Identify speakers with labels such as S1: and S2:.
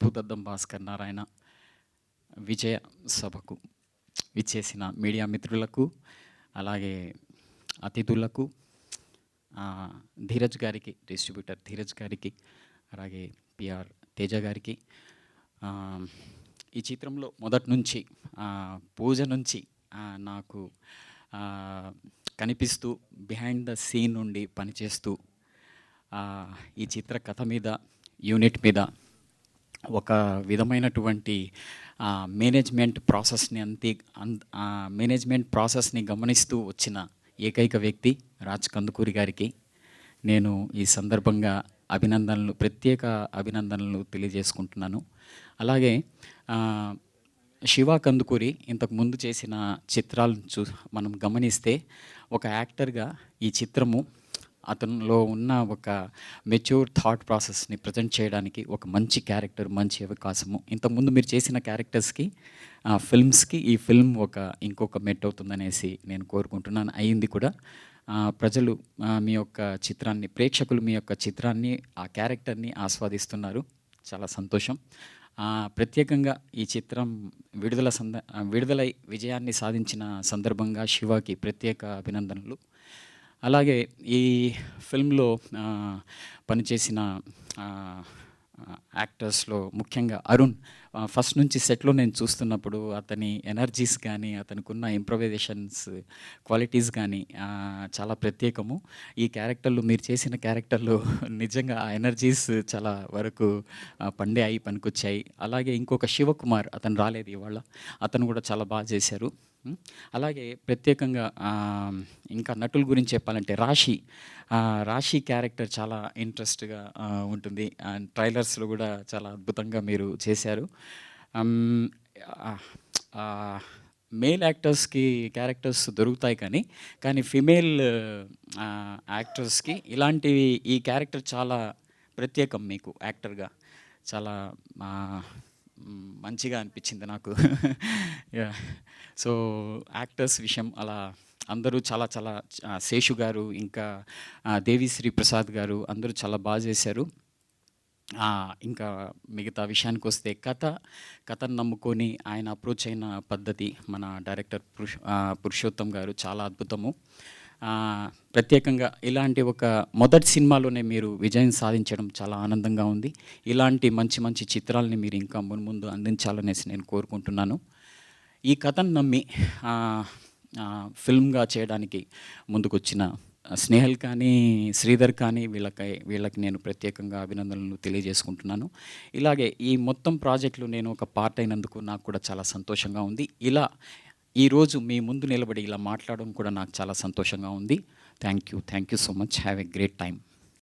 S1: భూతద్దం భాస్కర్ నారాయణ విజయ సభకు విచ్చేసిన మీడియా మిత్రులకు, అలాగే అతిథులకు, ధీరజ్ గారికి, డిస్ట్రిబ్యూటర్ ధీరజ్ గారికి, అలాగే పిఆర్ తేజ గారికి, ఈ చిత్రంలో మొదటి నుంచి పూజ నుంచి నాకు కనిపిస్తూ బిహైండ్ ద సీన్ నుండి పనిచేస్తూ ఈ చిత్ర కథ మీద, యూనిట్ మీద ఒక విధమైనటువంటి మేనేజ్మెంట్ ప్రాసెస్ని గమనిస్తూ వచ్చిన ఏకైక వ్యక్తి రాజ్ కందుకూరి గారికి నేను ఈ సందర్భంగా ప్రత్యేక అభినందనలు తెలియజేసుకుంటున్నాను. అలాగే శివ కందుకూరి ఇంతకు ముందు చేసిన చిత్రాలను మనం గమనిస్తే ఒక యాక్టర్గా ఈ చిత్రము అతనిలో ఉన్న ఒక మెచ్యూర్ థాట్ ప్రాసెస్ని ప్రజెంట్ చేయడానికి ఒక మంచి క్యారెక్టర్, మంచి అవకాశము. ఇంతకుముందు మీరు చేసిన క్యారెక్టర్స్కి, ఫిల్మ్స్కి ఈ ఫిల్మ్ ఇంకొక మెట్ అవుతుందనేసి నేను కోరుకుంటున్నాను. అయ్యింది కూడా. ప్రజలు మీ యొక్క చిత్రాన్ని, ప్రేక్షకులు మీ యొక్క చిత్రాన్ని, ఆ క్యారెక్టర్ని చాలా సంతోషం. ప్రత్యేకంగా ఈ చిత్రం విడుదలై విజయాన్ని సాధించిన సందర్భంగా శివకి ప్రత్యేక అభినందనలు. అలాగే ఈ ఫిల్మ్లో పనిచేసిన యాక్టర్స్లో ముఖ్యంగా అరుణ్, ఫస్ట్ నుంచి సెట్లో నేను చూస్తున్నప్పుడు అతని ఎనర్జీస్ కానీ, అతనికి ఉన్న ఇంప్రొవైజేషన్స్ క్వాలిటీస్ కానీ చాలా ప్రత్యేకము. ఈ క్యారెక్టర్లు, మీరు చేసిన క్యారెక్టర్లు నిజంగా ఆ ఎనర్జీస్ చాలా వరకు పనికొచ్చాయి. అలాగే ఇంకొక శివకుమార్, అతను రాలేదు ఇవాళ, అతను కూడా చాలా బాగా చేశారు. అలాగే ప్రత్యేకంగా ఇంకా నటుల గురించి చెప్పాలంటే రాశి క్యారెక్టర్ చాలా ఇంట్రెస్ట్గా ఉంటుంది. ట్రైలర్స్లో కూడా చాలా అద్భుతంగా మీరు చేశారు. మేల్ యాక్టర్స్కి క్యారెక్టర్స్ దొరుకుతాయి, కానీ ఫిమేల్ యాక్టర్స్కి ఈ క్యారెక్టర్ చాలా ప్రత్యేకం. మీకు యాక్టర్గా చాలా మంచిగా అనిపించింది నాకు. సో యాక్టర్స్ విషయం అలా అందరూ చాలా శేషు గారు, ఇంకా దేవిశ్రీ ప్రసాద్ గారు అందరూ చాలా బాగా చేశారు. ఇంకా మిగతా విషయానికి వస్తే కథను నమ్ముకొని ఆయన అప్రోచ్ అయిన పద్ధతి, మన డైరెక్టర్ పురుషోత్తం గారు చాలా అద్భుతము. ప్రత్యేకంగా ఇలాంటి ఒక మొదటి సినిమాలోనే మీరు విజయం సాధించడం చాలా ఆనందంగా ఉంది. ఇలాంటి మంచి చిత్రాలని మీరు ఇంకా ముందు అందించాలనేసి నేను కోరుకుంటున్నాను. ఈ కథను నమ్మి ఫిల్మ్గా చేయడానికి ముందుకొచ్చిన స్నేహల్ కానీ, శ్రీధర్ కానీ, వీళ్ళకి నేను ప్రత్యేకంగా అభినందనలు తెలియజేసుకుంటున్నాను. ఇలాగే ఈ మొత్తం ప్రాజెక్టులో నేను ఒక పార్ట్ అయినందుకు నాకు కూడా చాలా సంతోషంగా ఉంది. ఈరోజు మీ ముందు నిలబడి ఇలా మాట్లాడడం కూడా నాకు చాలా సంతోషంగా ఉంది. Thank you so much. Have a great time.